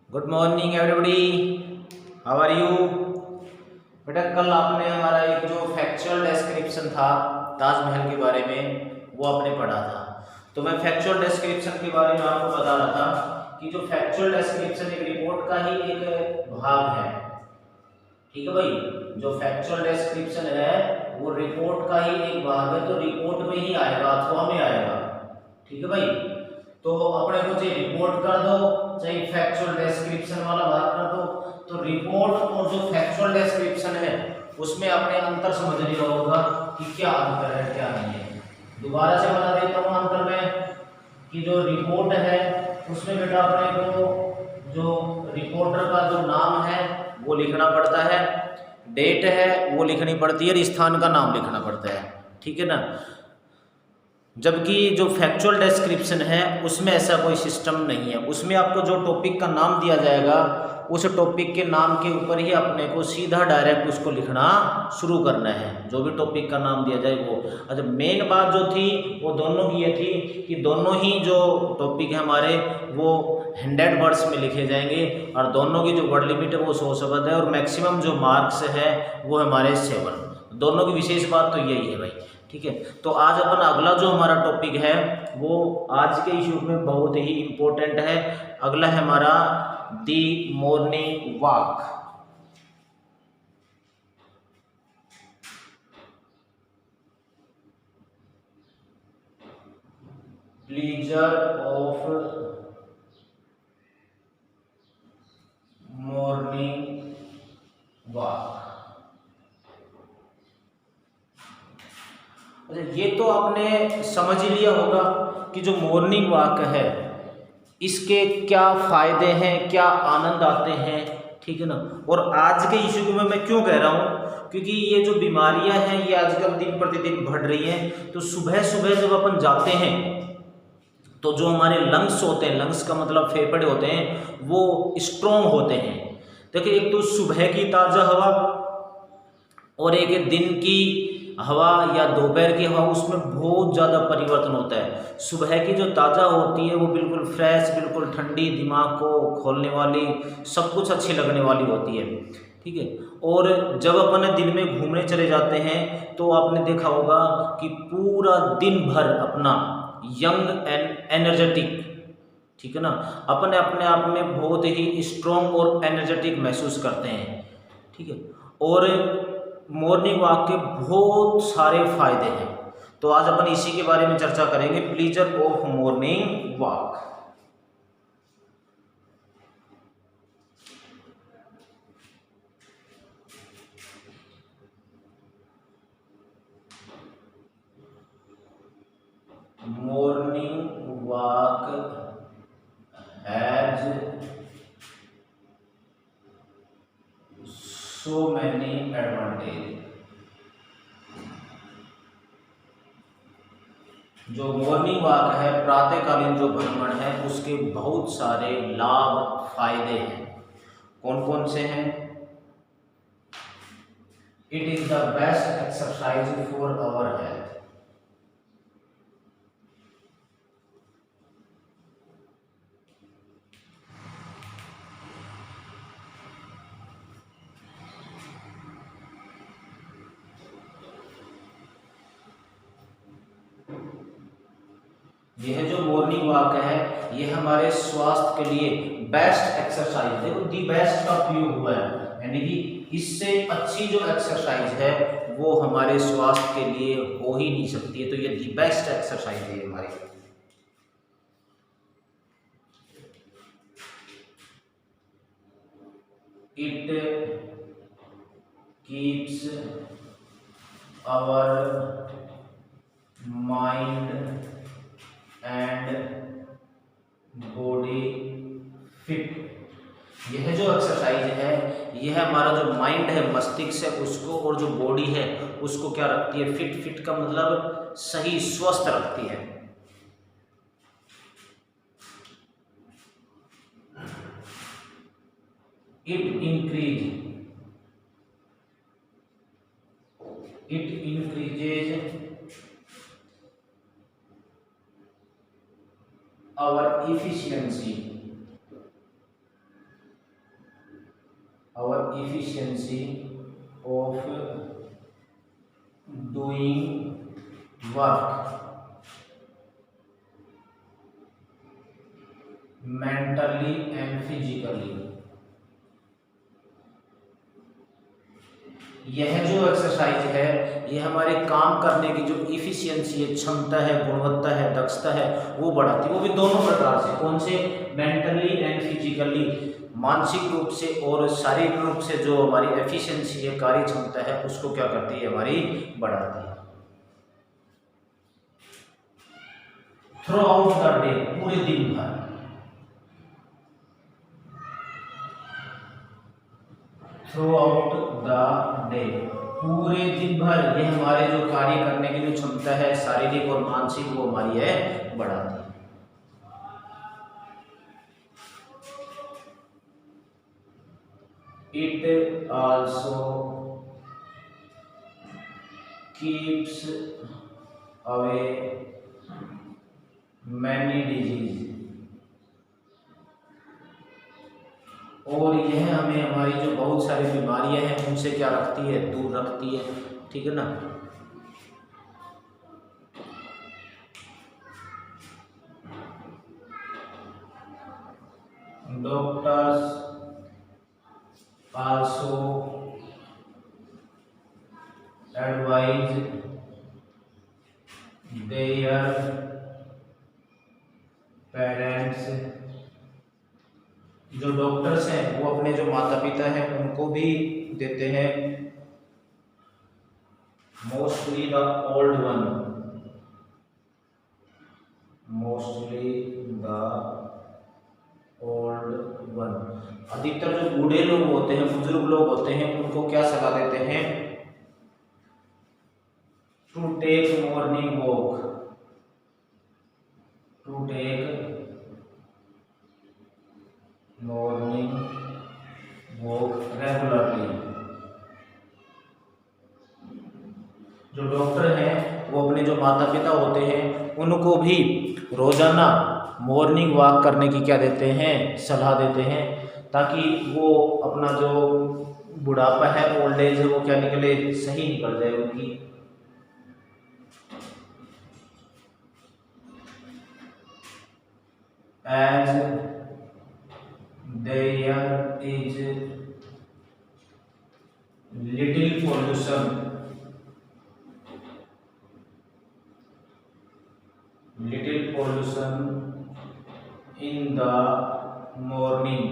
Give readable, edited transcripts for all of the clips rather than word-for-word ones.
Good morning everybody, how are you. बेटा कल आपने हमारा एक जो फैक्चुअल डिस्क्रिप्शन था ताजमहल के बारे में वो आपने पढ़ा था। तो मैं फैक्चुअल डिस्क्रिप्शन के बारे में आपको बता रहा था कि जो फैक्चुअल डिस्क्रिप्शन एक रिपोर्ट का ही एक भाग है। ठीक है भाई, जो फैक्चुअल डिस्क्रिप्शन है वो रिपोर्ट का ही एक भाग है, तो रिपोर्ट में ही आएगा अथवा में आएगा। ठीक है भाई, तो अपने को चाहे रिपोर्ट कर दो चाहे फैक्चुअल डिस्क्रिप्शन वाला भाग कर दो, तो रिपोर्ट और जो फैक्चुअल डिस्क्रिप्शन है उसमें अपने अंतर समझ लिया होगा कि क्या अंतर है क्या नहीं है। दोबारा से बता देता हूँ अंतर में कि जो रिपोर्ट है उसमें बेटा अपने को जो रिपोर्टर का जो नाम है वो लिखना पड़ता है, डेट है वो लिखनी पड़ती है और स्थान का नाम लिखना पड़ता है। ठीक है ना। जबकि जो फैक्चुअल डिस्क्रिप्शन है उसमें ऐसा कोई सिस्टम नहीं है। उसमें आपको जो टॉपिक का नाम दिया जाएगा उस टॉपिक के नाम के ऊपर ही अपने को सीधा डायरेक्ट उसको लिखना शुरू करना है, जो भी टॉपिक का नाम दिया जाए वो। अच्छा, मेन बात जो थी वो दोनों की ये थी कि दोनों ही जो टॉपिक है हमारे वो 100 वर्ड्स में लिखे जाएंगे और दोनों की जो वर्ड लिमिट है वो 100 शब्द है और मैक्सिमम जो मार्क्स है वो हमारे 7। दोनों की विशेष बात तो यही है भाई। ठीक है, तो आज अपन अगला जो हमारा टॉपिक है वो आज के इशू में बहुत ही इम्पोर्टेंट है। अगला है हमारा the morning walk. Pleasure of morning walk. अच्छा, ये तो आपने समझ ही लिया होगा कि जो मॉर्निंग वॉक है इसके क्या फायदे हैं, क्या आनंद आते हैं। ठीक है ना। और आज के इशू को मैं क्यों कह रहा हूँ, क्योंकि ये जो बीमारियां हैं ये आजकल दिन प्रतिदिन बढ़ रही हैं। तो सुबह सुबह जब अपन जाते हैं तो जो हमारे लंग्स होते हैं, लंग्स का मतलब फेफड़े होते हैं, वो स्ट्रोंग होते हैं। देखिए, एक तो सुबह की ताज़ा हवा और एक दिन की हवा या दोपहर की हवा, उसमें बहुत ज़्यादा परिवर्तन होता है। सुबह की जो ताज़ा होती है वो बिल्कुल फ्रेश, बिल्कुल ठंडी, दिमाग को खोलने वाली, सब कुछ अच्छी लगने वाली होती है। ठीक है। और जब अपन दिन में घूमने चले जाते हैं तो आपने देखा होगा कि पूरा दिन भर अपना यंग एंड एनर्जेटिक, ठीक है ना, अपने अपने आप में बहुत ही स्ट्रॉन्ग और एनर्जेटिक महसूस करते हैं। ठीक है। और मॉर्निंग वॉक के बहुत सारे फायदे हैं, तो आज अपन इसी के बारे में चर्चा करेंगे, pleaser of morning walk. Morning walk has so many advantage। जो मॉर्निंग वॉक है, प्रातःकालीन जो भ्रमण है, उसके बहुत सारे लाभ फायदे हैं। कौन कौन से हैं? It is the best exercise for our health. यह जो मॉर्निंग वॉक है ये हमारे स्वास्थ्य के लिए बेस्ट एक्सरसाइज, देखो दी बेस्ट का प्रयोग हुआ है, यानी कि इससे अच्छी जो एक्सरसाइज है वो हमारे स्वास्थ्य के लिए हो ही नहीं सकती है। तो ये दी बेस्ट एक्सरसाइज है हमारी। It keeps our mind and body fit. यह जो एक्सरसाइज है यह हमारा जो माइंड है, मस्तिष्क है, उसको और जो बॉडी है उसको क्या रखती है? फिट। फिट का मतलब सही, स्वस्थ रखती है। It increases our efficiency our efficiency of doing work mentally and physically। यह जो एक्सरसाइज है ये हमारे काम करने की जो इफिशियंसी है, क्षमता है, गुणवत्ता है, दक्षता है, वो बढ़ाती है। वो भी दोनों प्रकार से। कौन से? मेंटली एंड फिजिकली, मानसिक रूप से और शारीरिक रूप से जो हमारी एफिशिएंसी है, कार्य क्षमता है, उसको क्या करती है? हमारी बढ़ाती है। थ्रू आउट द डे, पूरे दिन भर। थ्रू आउट द डे, पूरे दिन भर ये हमारे जो कार्य करने की जो क्षमता है, शारीरिक और मानसिक, वो हमारी है बढ़ाती है। It also keeps away many diseases, और यह हमें हमारी जो बहुत सारी बीमारियां हैं उनसे क्या रखती है? दूर रखती है। ठीक है ना। Doctors also advise their parents, जो डॉक्टर्स हैं वो अपने जो माता पिता हैं उनको भी देते हैं, mostly the old one, mostly the old one, अधिकतर जो बूढ़े लोग होते हैं, बुजुर्ग लोग होते हैं, उनको क्या सलाह देते हैं? To take morning walk, to take morning walk regularly. जो डॉक्टर हैं वो अपने जो माता पिता होते हैं उनको भी रोजाना मॉर्निंग वॉक करने की क्या देते हैं? सलाह देते हैं, ताकि वो अपना जो बुढ़ापा है, ओल्ड एज है, वो क्या निकले? सही निकल जाए उनकी। As there is little pollution, little pollution in the morning,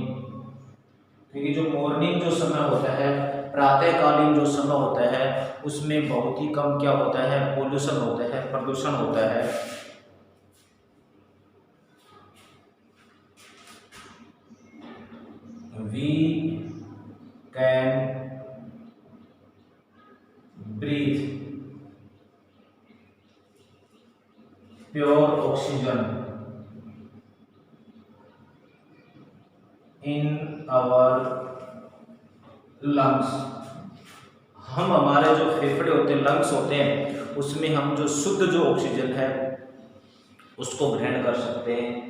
क्योंकि जो मॉर्निंग जो समय होता है, प्रातःकालीन जो समय होता है, उसमें बहुत ही कम क्या होता है? पोल्यूशन होता है, प्रदूषण होता है। We can breathe pure oxygen in our lungs, हम हमारे जो फेफड़े होते हैं, लंग्स होते हैं, उसमें हम जो शुद्ध जो ऑक्सीजन है उसको ग्रहण कर सकते हैं।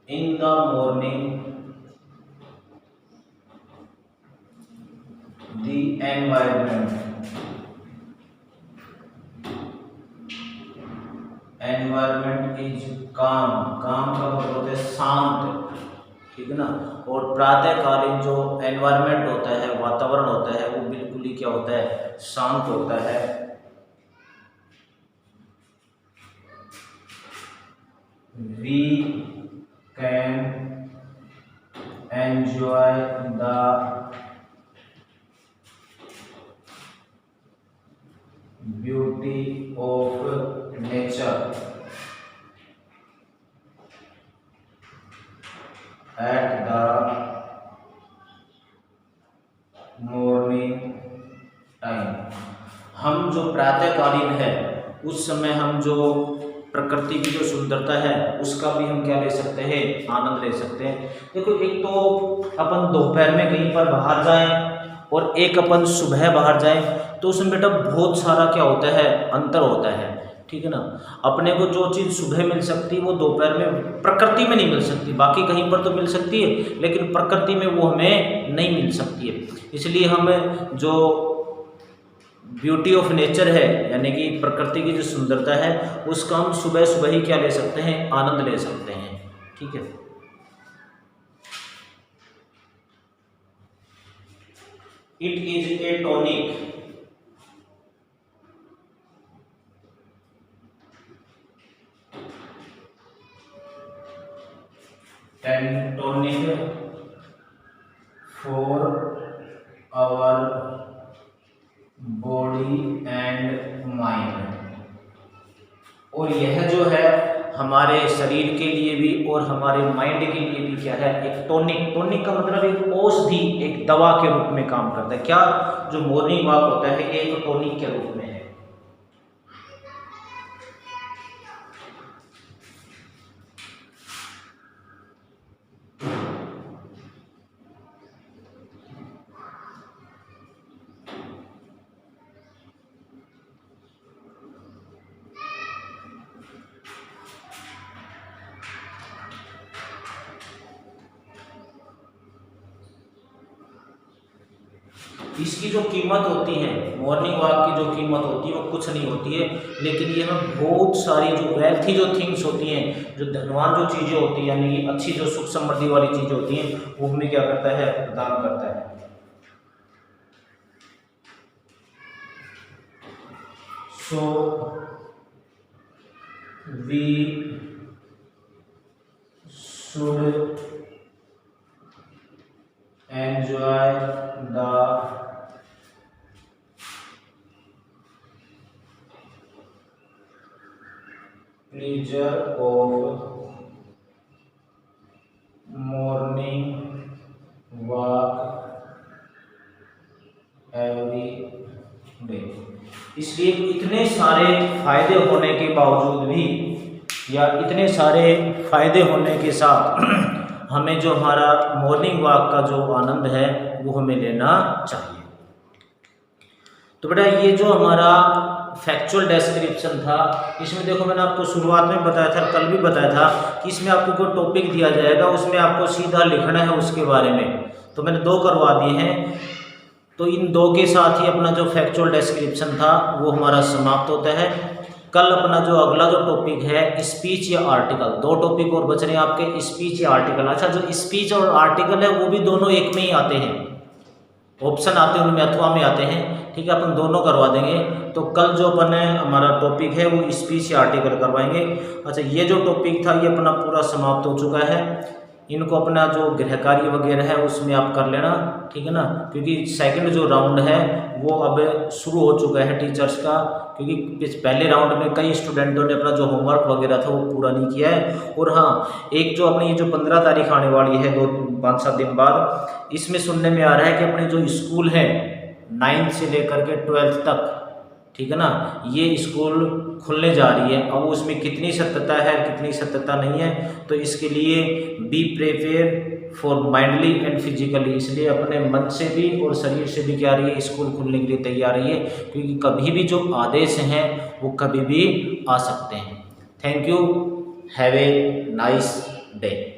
इन the morning the environment, environment is काम, काम का मतलब होता है शांत। ठीक है ना। और प्रातःकालीन जो एनवायरमेंट होता है, वातावरण होता है, वो बिल्कुल ही क्या होता है? शांत होता है। We can enjoy the beauty of nature at the morning time, हम जो प्रातःकालीन है उस समय हम जो प्रकृति की जो सुंदरता है उसका भी हम क्या ले सकते हैं? आनंद ले सकते हैं। देखो, एक तो अपन दोपहर में कहीं पर बाहर जाएं और एक अपन सुबह बाहर जाएं, तो उसमें बेटा बहुत सारा क्या होता है? अंतर होता है। ठीक है ना। अपने को जो चीज़ सुबह मिल सकती है वो दोपहर में प्रकृति में नहीं मिल सकती, बाकी कहीं पर तो मिल सकती है लेकिन प्रकृति में वो हमें नहीं मिल सकती है। इसलिए हमें जो ब्यूटी ऑफ नेचर है यानी कि प्रकृति की जो सुंदरता है उसका हम सुबह सुबह ही क्या ले सकते हैं, आनंद ले सकते हैं। ठीक है। It is a tonic, tonic for our body and mind. और यह जो है हमारे शरीर के लिए भी और हमारे माइंड के लिए भी क्या है, एक टॉनिक। टॉनिक का मतलब एक औषधि, एक दवा के रूप में काम करता है। क्या जो मॉर्निंग वॉक होता है ये एक टॉनिक के रूप में है। इसकी जो कीमत होती है, मॉर्निंग वॉक की जो कीमत होती है वो कुछ नहीं होती है, लेकिन ये हमें बहुत सारी जो वेल्थी जो थिंग्स होती हैं, जो धनवान जो चीज़ें होती हैं यानी कि अच्छी जो सुख समृद्धि वाली चीज़ें होती हैं वो हमें क्या करता है, प्रदान करता है। So we should enjoy the pleasure of morning walk every day। इसलिए इतने सारे फायदे होने के बावजूद भी या इतने सारे फायदे होने के साथ हमें जो हमारा मॉर्निंग वॉक का जो आनंद है वो हमें लेना चाहिए। तो बेटा ये जो हमारा फैक्चुअल डिस्क्रिप्शन था, इसमें देखो मैंने आपको शुरुआत में बताया था, कल भी बताया था कि इसमें आपको कोई टॉपिक दिया जाएगा, उसमें आपको सीधा लिखना है उसके बारे में। तो मैंने 2 करवा दिए हैं, तो इन 2 के साथ ही अपना जो फैक्चुअल डिस्क्रिप्शन था वो हमारा समाप्त होता है। कल अपना जो अगला जो टॉपिक है स्पीच या आर्टिकल, 2 टॉपिक और बच रहे हैं आपके, स्पीच या आर्टिकल। अच्छा, जो स्पीच और आर्टिकल है वो भी दोनों एक में ही आते हैं, ऑप्शन आते हैं उनमें अथवा में आते हैं। ठीक है, अपन दोनों करवा देंगे। तो कल जो अपन हमारा टॉपिक है वो स्पीच या आर्टिकल करवाएंगे। अच्छा, ये जो टॉपिक था ये अपना पूरा समाप्त हो चुका है। इनको अपना जो गृह कार्य वगैरह है उसमें आप कर लेना, ठीक है ना, क्योंकि सेकंड जो राउंड है वो अब शुरू हो चुका है टीचर्स का, क्योंकि पहले राउंड में कई स्टूडेंटों ने अपना जो होमवर्क वगैरह था वो पूरा नहीं किया है। और हाँ, एक जो अपनी जो 15 तारीख आने वाली है 5-7 दिन बाद, इसमें सुनने में आ रहा है कि अपने जो स्कूल हैं 9th से लेकर के 12th तक, ठीक है ना, ये स्कूल खुलने जा रही है। अब उसमें कितनी सत्यता है कितनी सत्यता नहीं है, तो इसके लिए be prepare for माइंडली and physically, इसलिए अपने मन से भी और शरीर से भी क्या रही है, स्कूल खुलने के लिए तैयार रही है, क्योंकि कभी भी जो आदेश हैं वो कभी भी आ सकते हैं। Thank you, have a nice day.